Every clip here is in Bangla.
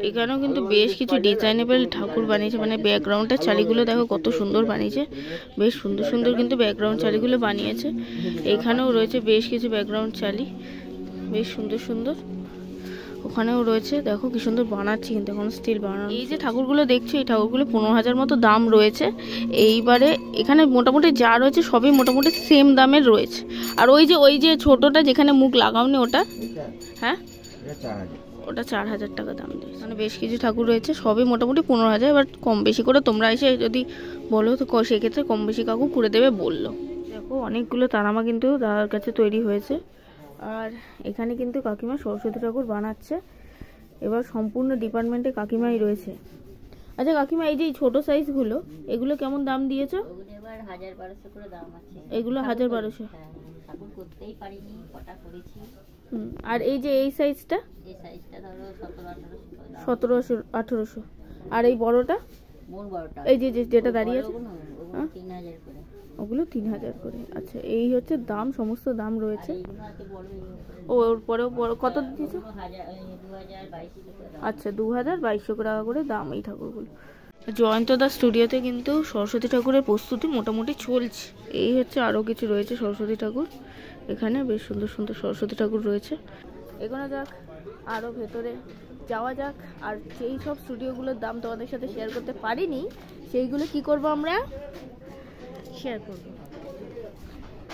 এখানেও কিন্তু বেশ কিছু ডিজাইনেবল ঠাকুর বানিয়েছে, মানে ব্যাকগ্রাউন্ডের চালিগুলো দেখো কত সুন্দর বানিয়েছে, বেশ সুন্দর সুন্দর কিন্তু ব্যাকগ্রাউন্ড চালিগুলো বানিয়েছে। এখানেও রয়েছে বেশ কিছু ব্যাকগ্রাউন্ড চালি, বেশ সুন্দর সুন্দর। ওখানেও রয়েছে, দেখো কি সুন্দর বানাচ্ছে কিন্তু এখন স্টিল বানানো। এই যে ঠাকুরগুলো দেখছো, এই ঠাকুরগুলো 15,000 মতো দাম রয়েছে। এইবারে এখানে মোটামুটি যা রয়েছে সবই মোটামুটি সেম দামের রয়েছে। আর ওই যে ছোটটা যেখানে মুখ লাগাওনি ওটা, হ্যাঁ ওটা 4,000 টাকা দাম দিয়েছে। মানে বেশ কিছু ঠাকুর রয়েছে, সবই মোটামুটি 15,000। এবার কম বেশি করে তোমরা এসে যদি বলো তো সেক্ষেত্রে কম বেশি কাকু করে দেবে বললো। দেখো অনেকগুলো তারামা কিন্তু দাদার কাছে তৈরি হয়েছে। আর এখানে কিন্তু কাকিমা সরস্বতী ঠাকুর বানাচ্ছে। এবার সম্পূর্ণ ডিপার্টমেন্টে কাকিমাই রয়েছে। আচ্ছা কাকিমা, এই যে ছোটো সাইজগুলো এগুলো কেমন দাম দিয়েছো? এবার 1,000-1,200 করে দাম আছে। এগুলো 1,000-1,200? হ্যাঁ, ঠাকুর করতেই পারিনি, কটা করেছি। আর এই যে এই সাইজটা? এই সাইজটা ধরো 1700-1800। 1700-1800। আর এই বড়টা? বড়টা এই যে যেটা দাঁড়িয়ে আছে 3,000 করে। ওগুলো 3,000 করে। আচ্ছা, এই হচ্ছে দাম, সমস্ত দাম রয়েছে। ও ওর পরেও কত দিয়েছো? 2,022। আচ্ছা, 2,200 টাকা করে দাম এই ঠাকুরগুলো। জয়ন্তদা স্টুডিওতে কিন্তু সরস্বতী ঠাকুরের প্রস্তুতি মোটামুটি চলছে। এই হচ্ছে আরও কিছু রয়েছে সরস্বতী ঠাকুর। এখানে বেশ সুন্দর সুন্দর সরস্বতী ঠাকুর রয়েছে। এগোনো যাক, আরও ভেতরে যাওয়া যাক। আর সেই সব স্টুডিওগুলোর দাম তোমাদের সাথে শেয়ার করতে পারিনি, সেইগুলো কি করব আমরা শেয়ার করব।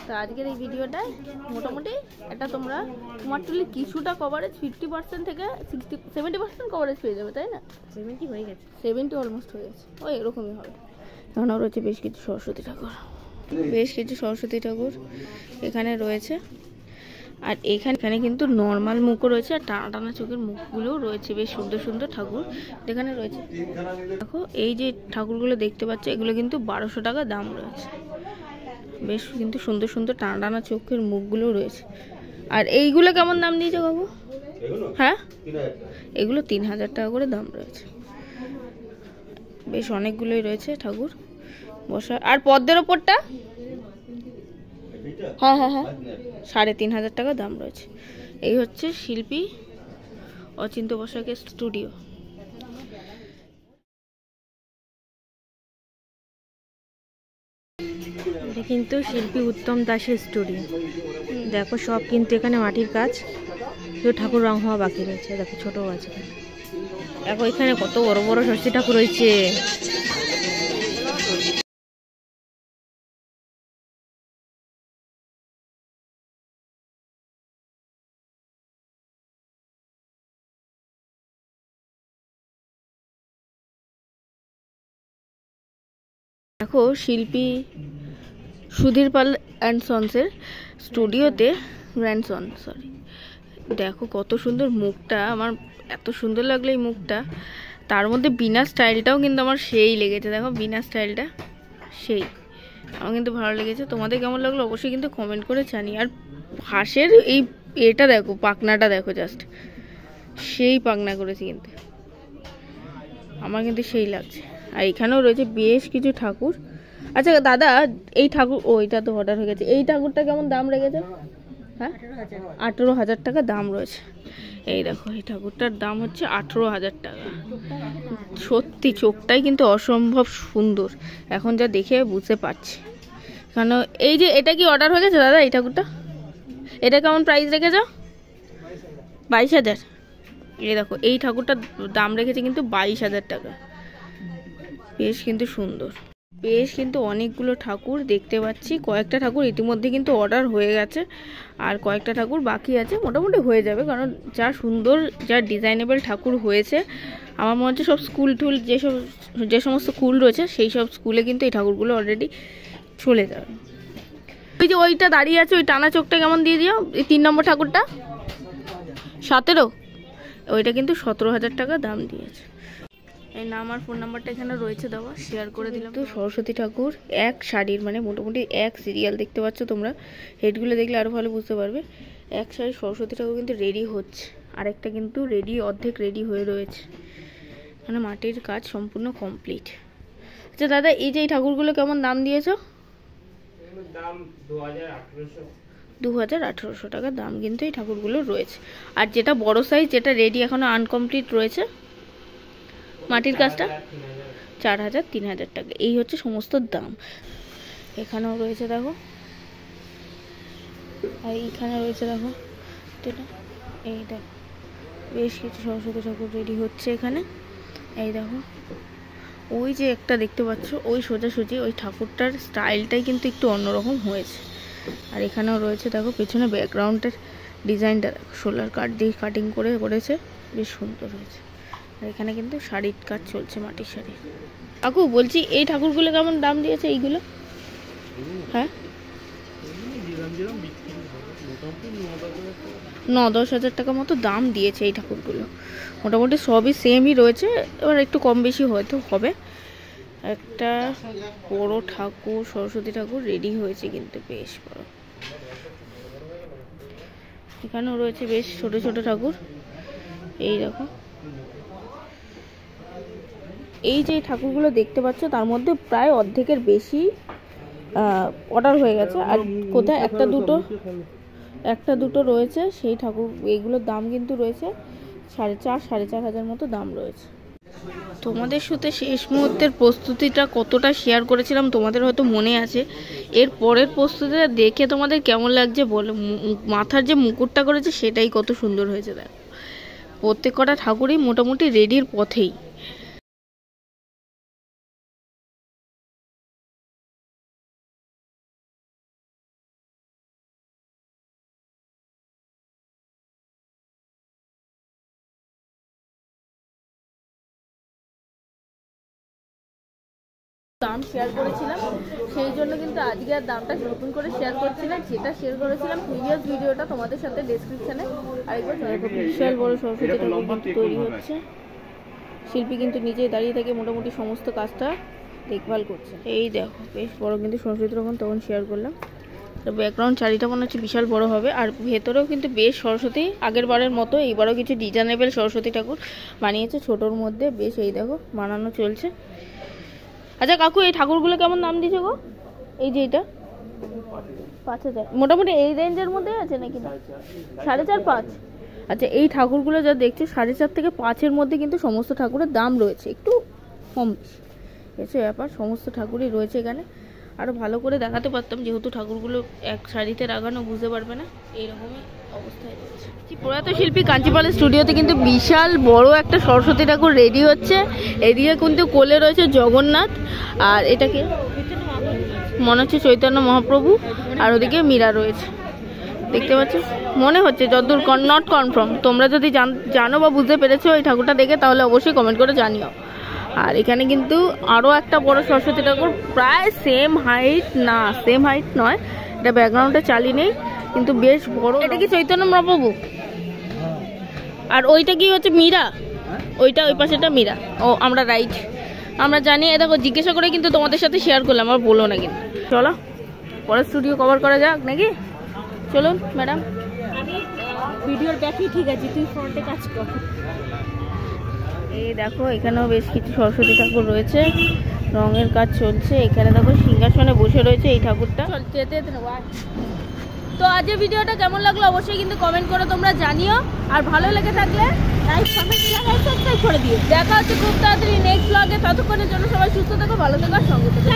তো আজকের এই ভিডিওটায় মোটামুটি এটা তোমরা কুমারটুলি কিছুটা কভারেজ 50% থেকে 70% কভারেজ পেয়ে যাবে, তাই না? 70 হয়ে গেছে, 70 অলমোস্ট হয়ে গেছে, ওই এরকমই হবে। এখানেও রয়েছে বেশ কিছু সরস্বতী ঠাকুর, বেশ কিছু সরস্বতী ঠাকুর এখানে রয়েছে। আর এখানে কিন্তু নর্মাল মুখও রয়েছে, আর টানা টানা চোখের মুখগুলোও রয়েছে, বেশ সুন্দর সুন্দর ঠাকুর এখানে রয়েছে। দেখো এই যে ঠাকুরগুলো দেখতে পাচ্ছ, এগুলো কিন্তু 1,200 টাকা দাম রয়েছে। বেশ কিন্তু সুন্দর সুন্দর টানা টানা চোখের মুখগুলো রয়েছে। আর এইগুলো কেমন দাম দিয়েছে বাবু? হ্যাঁ, এগুলো 3,000 টাকা করে দাম রয়েছে। বেশ অনেকগুলোই রয়েছে ঠাকুর বসা। আর পদ্মের ওপরটা? হ্যাঁ হ্যাঁ হ্যাঁ, 3,500 টাকা দাম রয়েছে। এই হচ্ছে শিল্পী অচিন্ত বসাকের স্টুডিও। এটা কিন্তু শিল্পী উত্তম দাসের স্টুডিও। দেখো সব কিন্তু এখানে মাটির কাজ, শুধু ঠাকুর রং হওয়া বাকি রয়েছে। দেখো ছোট আছে, দেখো এখানে কত বড় বড় সরস্বতী ঠাকুর রয়েছে। দেখো শিল্পী সুধীর পাল অ্যান্ড সন্সের স্টুডিওতে, গ্র্যান্ডসন সরি। দেখো কত সুন্দর মুখটা, আমার এত সুন্দর লাগলো এই মুখটা। তার মধ্যে বিনা স্টাইলটাও কিন্তু আমার সেই লেগেছে। দেখো বিনা স্টাইলটা সেই, আমার কিন্তু ভালো লেগেছে। তোমাদের কেমন লাগলো অবশ্যই কিন্তু কমেন্ট করে জানি। আর হাঁসের এই এটা দেখো, পাখনাটা দেখো, জাস্ট সেই পাখনা করেছি কিন্তু, আমার কিন্তু সেই লাগছে। আর এখানেও রয়েছে বেশ কিছু ঠাকুর। আচ্ছা দাদা, এই ঠাকুর, ওইটা তো অর্ডার হয়ে গেছে। এই ঠাকুরটা কেমন দাম রেখেছে? হ্যাঁ, 18,000 টাকা দাম রয়েছে। এই দেখো এই ঠাকুরটার দাম হচ্ছে 18,000 টাকা। সত্যি চোখটাই কিন্তু অসম্ভব সুন্দর, এখন যা দেখে বুঝতে পারছি। কেন এই যে এটা কি অর্ডার হয়ে গেছে দাদা? এই ঠাকুরটা, এটা কেমন প্রাইস রেখেছ? 22,000। এই দেখো এই ঠাকুরটার দাম রেখেছে কিন্তু 22,000 টাকা। বেশ কিন্তু সুন্দর, বেশ কিন্তু অনেকগুলো ঠাকুর দেখতে পাচ্ছি। কয়েকটা ঠাকুর ইতিমধ্যে কিন্তু অর্ডার হয়ে গেছে, আর কয়েকটা ঠাকুর বাকি আছে। মোটামুটি হয়ে যাবে, কারণ যা সুন্দর যা ডিজাইনেবল ঠাকুর হয়েছে, আমার মনে হচ্ছে সব স্কুল টুল যে সমস্ত স্কুল রয়েছে সেই সব স্কুলে কিন্তু এই ঠাকুরগুলো অলরেডি চলে যাবে। ওই যে ওইটা দাঁড়িয়ে আছে, ওই টানা চোখটা কেমন দিয়ে দিও। এই 3 নম্বর ঠাকুরটা 17, ওইটা কিন্তু 17,000 টাকা দাম দিয়েছে। এই নাম আর ফোন নাম্বারটা এখানে রয়েছে দেওয়া, শেয়ার করে দিলাম। তো সরস্বতী ঠাকুর এক শাড়ির, মানে মোটামুটি এক সিরিয়াল দেখতে পাচ্ছ তোমরা, হেডগুলো দেখলে আরও ভালো বুঝতে পারবে। এক শাড়ির সরস্বতী ঠাকুর কিন্তু রেডি হচ্ছে, আরেকটা কিন্তু রেডি, অর্ধেক রেডি হয়ে রয়েছে। মানে মাটির কাজ সম্পূর্ণ কমপ্লিট। আচ্ছা দাদা, এই যে এই ঠাকুরগুলো কেমন দাম দিয়েছো? 2,1800 টাকা দাম কিন্তু এই ঠাকুরগুলো রয়েছে। আর যেটা বড় সাইজ, যেটা রেডি এখনো আনকমপ্লিট রয়েছে, মাটির কাজটা 4000 3000 টাকা, এই হচ্ছে সমস্ত দাম। এখানেও রয়েছে দেখো, আর এইখানে রয়েছে দেখো এটা, এই দেখো বেশ কিছু সরস্বতী ঠাকুর রেডি হচ্ছে এখানে। এই দেখো ওই যে একটা দেখতে পাচ্ছ, ওই সোজাসুজি ওই ঠাকুরটার স্টাইলটাই কিন্তু একটু অন্যরকম হয়েছে। আর এখানেও রয়েছে দেখো পেছনে ব্যাকগ্রাউন্ডের ডিজাইনটা দেখো, সোলার কাঠ দিয়ে কাটিং করে করেছে, বেশ সুন্দর হয়েছে। আর এখানে কিন্তু শাড়ির কাজ চলছে, মাটির শাড়ি। কাকু বলছি এই ঠাকুরগুলো কেমন দাম দিয়েছে এইগুলো? হ্যাঁ 9-10 হাজার টাকা মতো দাম দিয়েছে এই ঠাকুরগুলো। মোটামুটি সবই সেমই রয়েছে, এবার একটু কম বেশি হয়তো হবে। একটা বড় ঠাকুর, সরস্বতী ঠাকুর রেডি হয়েছে কিন্তু বেশ বড়। এখানেও রয়েছে বেশ ছোট ছোট ঠাকুর। এই দেখো, এই যে ঠাকুরগুলো দেখতে পাচ্ছ তার মধ্যে প্রায় অর্ধেকের বেশি অর্ডার হয়ে গেছে। আর কোথায় একটা দুটো রয়েছে সেই ঠাকুর, এইগুলোর দাম কিন্তু রয়েছে 4,500 হাজার মতো দাম রয়েছে। তোমাদের সাথে শেষ মুহূর্তের প্রস্তুতিটা কতটা শেয়ার করেছিলাম তোমাদের হয়তো মনে আছে। এর পরের প্রস্তুতিটা দেখে তোমাদের কেমন লাগছে বলো। মাথার যে মুকুটটা করেছে সেটাই কত সুন্দর হয়েছে দেখো। প্রত্যেক কটা ঠাকুরই মোটামুটি রেডির পথেই। দাম শেয়ার করেছিলাম, সেই জন্য কিন্তু আজকে আর দামটা নতুন করে শেয়ার করছিলাম। যেটা শেয়ার করেছিলাম প্রিভিয়াস ভিডিওটা তোমাদের সাথে ডেসক্রিপশনে আরেকবার বিশাল বড় সরস্বতী ঠাকুর তৈরি হচ্ছে। শিল্পী কিন্তু নিজেই দাঁড়িয়ে থেকে মোটামুটি সমস্ত কাজটা দেখভাল করছে। এই দেখো বেশ বড় কিন্তু সরস্বতী ঠাকুর, তখন শেয়ার করলাম। ব্যাকগ্রাউন্ড চারিটা মনে হচ্ছে বিশাল বড় হবে। আর ভেতরেও কিন্তু বেশ সরস্বতী আগের বারের মতো এইবারও কিছু ডিজাইনেবল সরস্বতী ঠাকুর বানিয়েছে ছোটোর মধ্যে, বেশ এই দেখো বানানো চলছে। আচ্ছা কাকু এই ঠাকুরগুলো কেমন দাম দিয়েছে গো? এই যে এটা 5,000 মোটামুটি এই রেঞ্জের মধ্যে আছে নাকি? 4.5-5। আচ্ছা এই ঠাকুরগুলো যা দেখছো 4.5 থেকে 5-এর মধ্যে কিন্তু সমস্ত ঠাকুরের দাম রয়েছে, একটু কম বেশি এসে ব্যাপার। সমস্ত ঠাকুরই রয়েছে এখানে। আরও ভালো করে দেখাতে পারতাম, যেহেতু ঠাকুরগুলো এক সারিতে লাগানো বুঝতে পারবে না, এইরকমই অবস্থায় রয়েছে। প্রয়াত শিল্পী কাঞ্চিপালের স্টুডিওতে কিন্তু বিশাল বড় একটা সরস্বতী ঠাকুর রেডি হচ্ছে। এদিকে কিন্তু কোলে রয়েছে জগন্নাথ, আর এটাকে মনে হচ্ছে চৈতন্য মহাপ্রভু, আর ওদিকে মীরা রয়েছে দেখতে পাচ্ছ মনে হচ্ছে, যতদূর নট কনফার্ম। তোমরা যদি জানো বা বুঝতে পেরেছো এই ঠাকুরটা দেখে তাহলে অবশ্যই কমেন্ট করে জানিও। আর এখানে কিন্তু আরও একটা বড় সরস্বতী ঠাকুর, প্রায় সেম হাইট না, সেম হাইট নয়, এটা ব্যাকগ্রাউন্ডে চালিয়ে নেই কিন্তু বেশ বড়। এটা কি চৈতন্য মহাপ্রভু? আর ওইটা কি হচ্ছে মীরা? ওইটা ওই পাশেটা মীরা। ও আমরা রাইট, আমরা জানি। এ দেখো জিজ্ঞাসা করে কিন্তু তোমাদের সাথে শেয়ার করলাম, আর বলো না কিন্তু। চলো পরের স্টুডিও কভার করা যাক নাকি? চলুন ম্যাডাম, আমি ভিডিওর ব্যাকই ঠিক আছে, তুই ফ্রন্টে কাজ কর। এই দেখো এখানেও বেশ কিছু সরস্বতী ঠাকুর রয়েছে, রঙের কাজ চলছে। এখানে দেখো সিংহাসনে বসে রয়েছে এই ঠাকুরটা। তো আজকের ভিডিওটা কেমন লাগলো অবশ্যই কিন্তু কমেন্ট করে তোমরা জানিও। আর ভালো লেগে থাকলে লাইক কমেন্ট সাবস্ক্রাইব করে দিও। দেখা হচ্ছে খুব তাড়াতাড়ি নেক্সট ব্লগে। ততক্ষণের জন্য সবাই সুস্থ থেকো, ভালো থেকো, সঙ্গে থেকো।